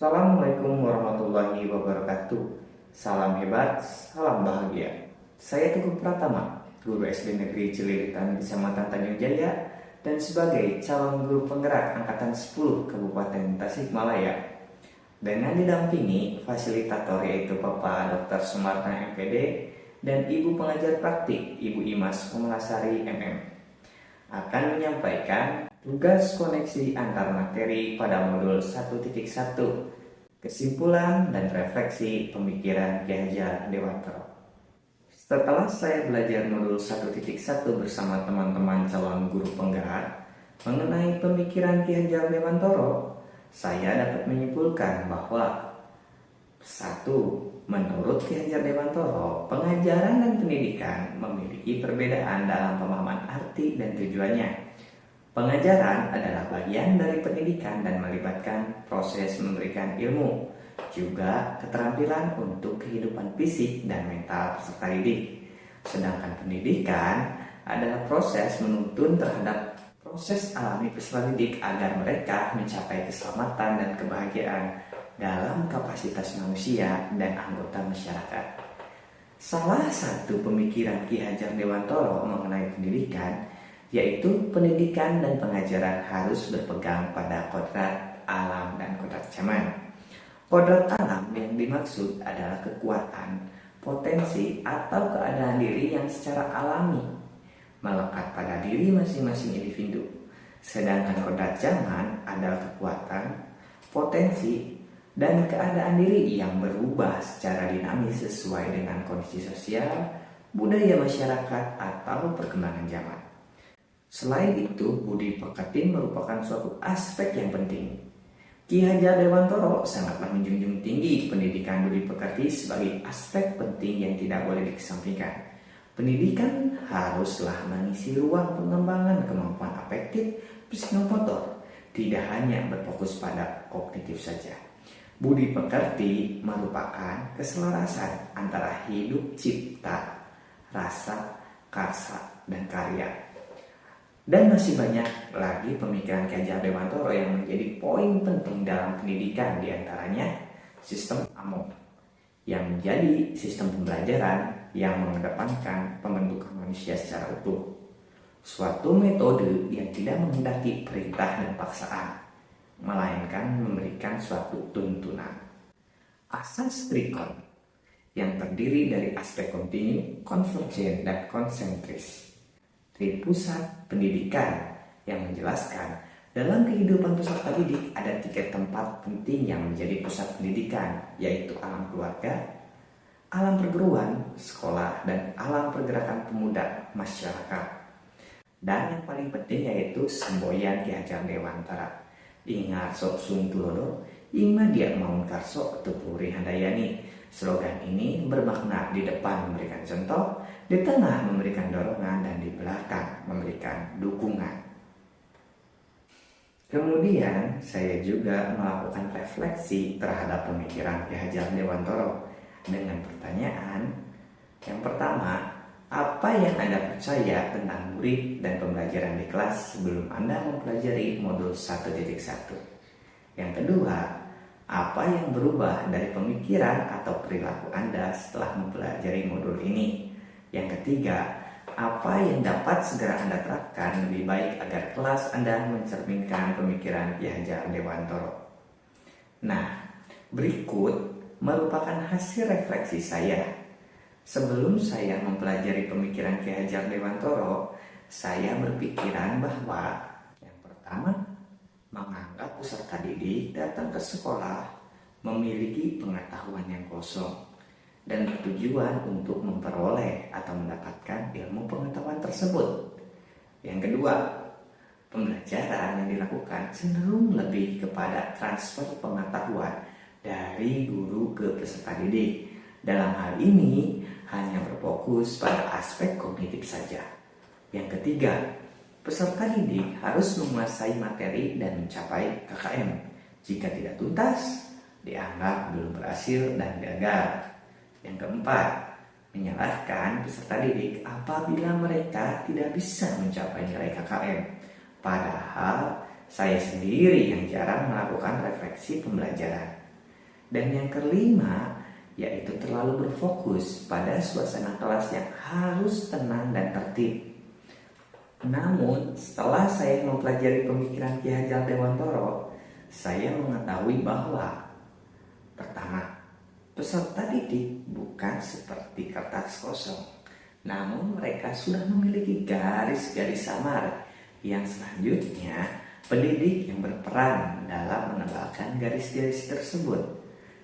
Assalamualaikum warahmatullahi wabarakatuh. Salam hebat, salam bahagia. Saya Teguh Pratama, guru SD Negeri Cililitan, Kecamatan Tanjung Jaya, dan sebagai calon guru penggerak Angkatan 10 Kabupaten Tasikmalaya. Dengan didampingi fasilitator yaitu Bapak Dr. Sumarna MPD dan Ibu pengajar praktik Ibu Imas Kumalasari MM, akan menyampaikan tugas koneksi antar materi pada modul 1.1, kesimpulan dan refleksi pemikiran Ki Hajar Dewantoro. Setelah saya belajar modul 1.1 bersama teman-teman calon guru penggerak mengenai pemikiran Ki Hajar Dewantoro, saya dapat menyimpulkan bahwa 1. Menurut Ki Hajar Dewantoro, pengajaran dan pendidikan memiliki perbedaan dalam pemahaman arti dan tujuannya. Pengajaran adalah bagian dari pendidikan dan melibatkan proses memberikan ilmu, juga keterampilan untuk kehidupan fisik dan mental peserta didik. Sedangkan pendidikan adalah proses menuntun terhadap proses alami peserta didik agar mereka mencapai keselamatan dan kebahagiaan dalam kapasitas manusia dan anggota masyarakat. Salah satu pemikiran Ki Hajar Dewantoro mengenai pendidikan yaitu pendidikan dan pengajaran harus berpegang pada kodrat alam dan kodrat zaman. Kodrat alam yang dimaksud adalah kekuatan, potensi, atau keadaan diri yang secara alami melekat pada diri masing-masing individu. Sedangkan kodrat zaman adalah kekuatan, potensi, dan keadaan diri yang berubah secara dinamis sesuai dengan kondisi sosial, budaya masyarakat, atau perkembangan zaman. Selain itu, budi pekerti merupakan suatu aspek yang penting. Ki Hajar Dewantoro sangatlah menjunjung tinggi pendidikan budi pekerti sebagai aspek penting yang tidak boleh dikesampingkan. Pendidikan haruslah mengisi ruang pengembangan kemampuan afektif psikomotor, tidak hanya berfokus pada kognitif saja. Budi pekerti merupakan keselarasan antara hidup cipta, rasa, karsa, dan karya. Dan masih banyak lagi pemikiran Ki Hajar Dewantoro yang menjadi poin penting dalam pendidikan, diantaranya sistem AMO yang menjadi sistem pembelajaran yang mengedepankan pembentukan manusia secara utuh, suatu metode yang tidak menghendaki perintah dan paksaan, melainkan memberikan suatu tuntunan. Asas trikon yang terdiri dari aspek kontinu, konvergen, dan konsentris. Tripusat pendidikan yang menjelaskan dalam kehidupan peserta didik ada 3 tempat penting yang menjadi pusat pendidikan, yaitu alam keluarga, alam perguruan, sekolah, dan alam pergerakan pemuda masyarakat. Dan yang paling penting yaitu semboyan Ki Hajar Dewantara. Ingat sok sun tulodo, ima dia maun karso tepuri handayani. Slogan ini bermakna di depan memberikan contoh, di tengah memberikan dorongan, dan di belakang memberikan dukungan. Kemudian saya juga melakukan refleksi terhadap pemikiran Ki Hajar Dewantoro dengan pertanyaan. Yang pertama, apa yang Anda percaya tentang murid dan pembelajaran di kelas sebelum Anda mempelajari modul 1.1? Yang kedua, apa yang berubah dari pemikiran atau perilaku Anda setelah mempelajari modul ini? Yang ketiga, apa yang dapat segera Anda terapkan lebih baik agar kelas Anda mencerminkan pemikiran Ki Hajar Dewantoro? Nah, berikut merupakan hasil refleksi saya. Sebelum saya mempelajari pemikiran Ki Hajar Dewantoro, saya berpikiran bahwa yang pertama, menganggap peserta didik datang ke sekolah memiliki pengetahuan yang kosong dan bertujuan untuk memperoleh atau mendapatkan ilmu pengetahuan tersebut. Yang kedua, pembelajaran yang dilakukan cenderung lebih kepada transfer pengetahuan dari guru ke peserta didik. Dalam hal ini hanya berfokus pada aspek kognitif saja. Yang ketiga, peserta didik harus menguasai materi dan mencapai KKM. Jika tidak tuntas, dianggap belum berhasil dan gagal. Yang keempat, menyalahkan peserta didik apabila mereka tidak bisa mencapai nilai KKM. Padahal saya sendiri yang jarang melakukan refleksi pembelajaran. Dan yang kelima, yaitu terlalu berfokus pada suasana kelas yang harus tenang dan tertib. Namun, setelah saya mempelajari pemikiran Ki Hajar Dewantoro, saya mengetahui bahwa pertama, peserta didik bukan seperti kertas kosong, namun mereka sudah memiliki garis-garis samar yang selanjutnya pendidik yang berperan dalam menebalkan garis-garis tersebut.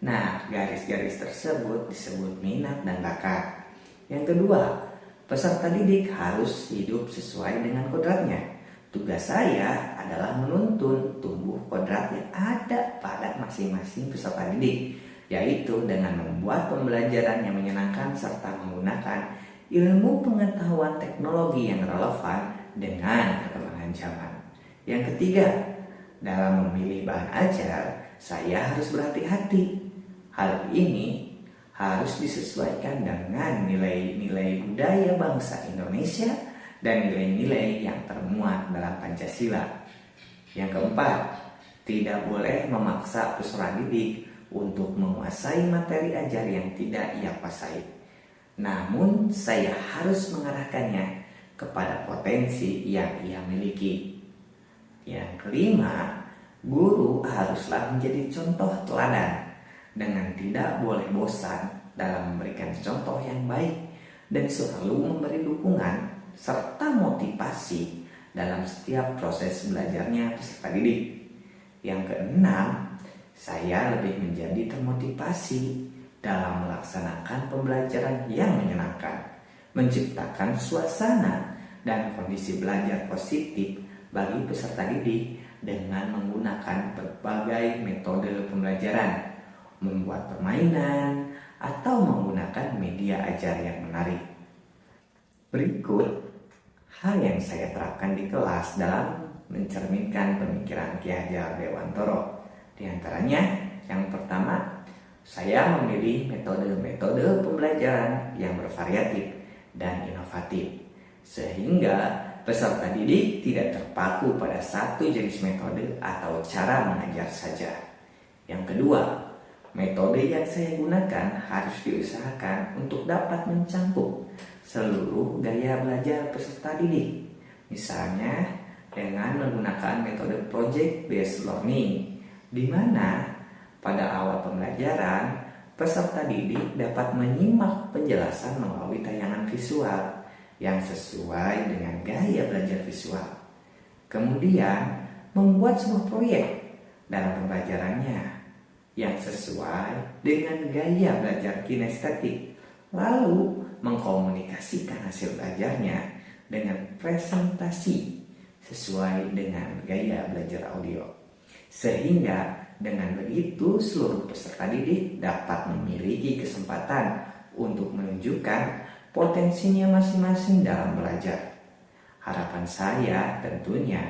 Nah, garis-garis tersebut disebut minat dan bakat. Yang kedua, peserta didik harus hidup sesuai dengan kodratnya. Tugas saya adalah menuntun tumbuh kodrat yang ada pada masing-masing peserta didik, yaitu dengan membuat pembelajaran yang menyenangkan serta menggunakan ilmu pengetahuan teknologi yang relevan dengan perkembangan zaman. Yang ketiga, dalam memilih bahan ajar, saya harus berhati-hati. Hal ini harus disesuaikan dengan nilai-nilai budaya bangsa Indonesia dan nilai-nilai yang termuat dalam Pancasila. Yang keempat, tidak boleh memaksa peserta didik untuk menguasai materi ajar yang tidak ia kuasai. Namun, saya harus mengarahkannya kepada potensi yang ia miliki. Yang kelima, guru haruslah menjadi contoh teladan dengan tidak boleh bosan dalam memberikan contoh yang baik dan selalu memberi dukungan serta motivasi dalam setiap proses belajarnya peserta didik. Yang keenam, saya lebih menjadi termotivasi dalam melaksanakan pembelajaran yang menyenangkan, menciptakan suasana dan kondisi belajar positif bagi peserta didik dengan menggunakan berbagai metode pembelajaran, membuat permainan, atau menggunakan media ajar yang menarik. Berikut hal yang saya terapkan di kelas dalam mencerminkan pemikiran Ki Hajar Dewantoro. Di antaranya, yang pertama, saya memilih metode-metode pembelajaran yang bervariatif dan inovatif, sehingga peserta didik tidak terpaku pada satu jenis metode atau cara mengajar saja. Yang kedua, metode yang saya gunakan harus diusahakan untuk dapat mencangkup seluruh gaya belajar peserta didik. Misalnya, dengan menggunakan metode project-based learning, di mana pada awal pembelajaran, peserta didik dapat menyimak penjelasan melalui tayangan visual yang sesuai dengan gaya belajar visual. Kemudian, membuat sebuah proyek dalam pembelajarannya yang sesuai dengan gaya belajar kinestetik, lalu mengkomunikasikan hasil belajarnya dengan presentasi sesuai dengan gaya belajar audio. Sehingga dengan begitu seluruh peserta didik dapat memiliki kesempatan untuk menunjukkan potensinya masing-masing dalam belajar. Harapan saya tentunya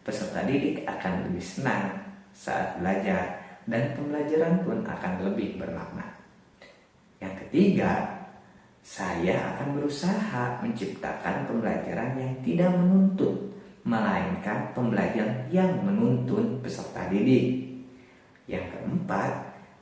peserta didik akan lebih senang saat belajar dan pembelajaran pun akan lebih bermakna. Yang ketiga, saya akan berusaha menciptakan pembelajaran yang tidak menuntut, melainkan pembelajaran yang menuntun peserta didik. Yang keempat,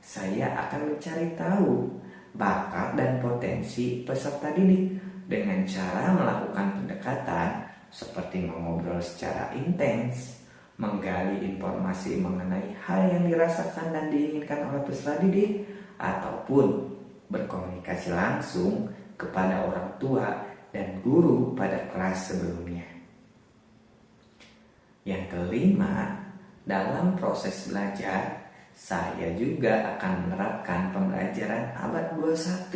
saya akan mencari tahu bakat dan potensi peserta didik dengan cara melakukan pendekatan seperti mengobrol secara intens, menggali informasi mengenai hal yang dirasakan dan diinginkan oleh peserta didik, ataupun berkomunikasi langsung kepada orang tua dan guru pada kelas sebelumnya. Yang kelima, dalam proses belajar, saya juga akan menerapkan pembelajaran abad 21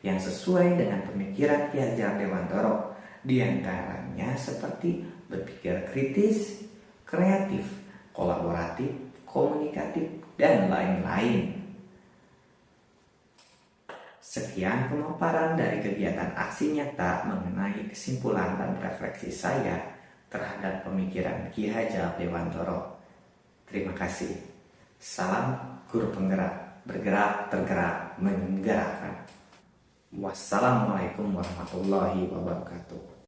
yang sesuai dengan pemikiran Ki Hajar Dewantoro, di antaranya seperti berpikir kritis, kreatif, kolaboratif, komunikatif, dan lain-lain. Sekian pemaparan dari kegiatan aksi nyata mengenai kesimpulan dan refleksi saya terhadap pemikiran Ki Hajar Dewantoro. Terima kasih. Salam guru penggerak, bergerak, tergerak, menggerakkan. Wassalamualaikum warahmatullahi wabarakatuh.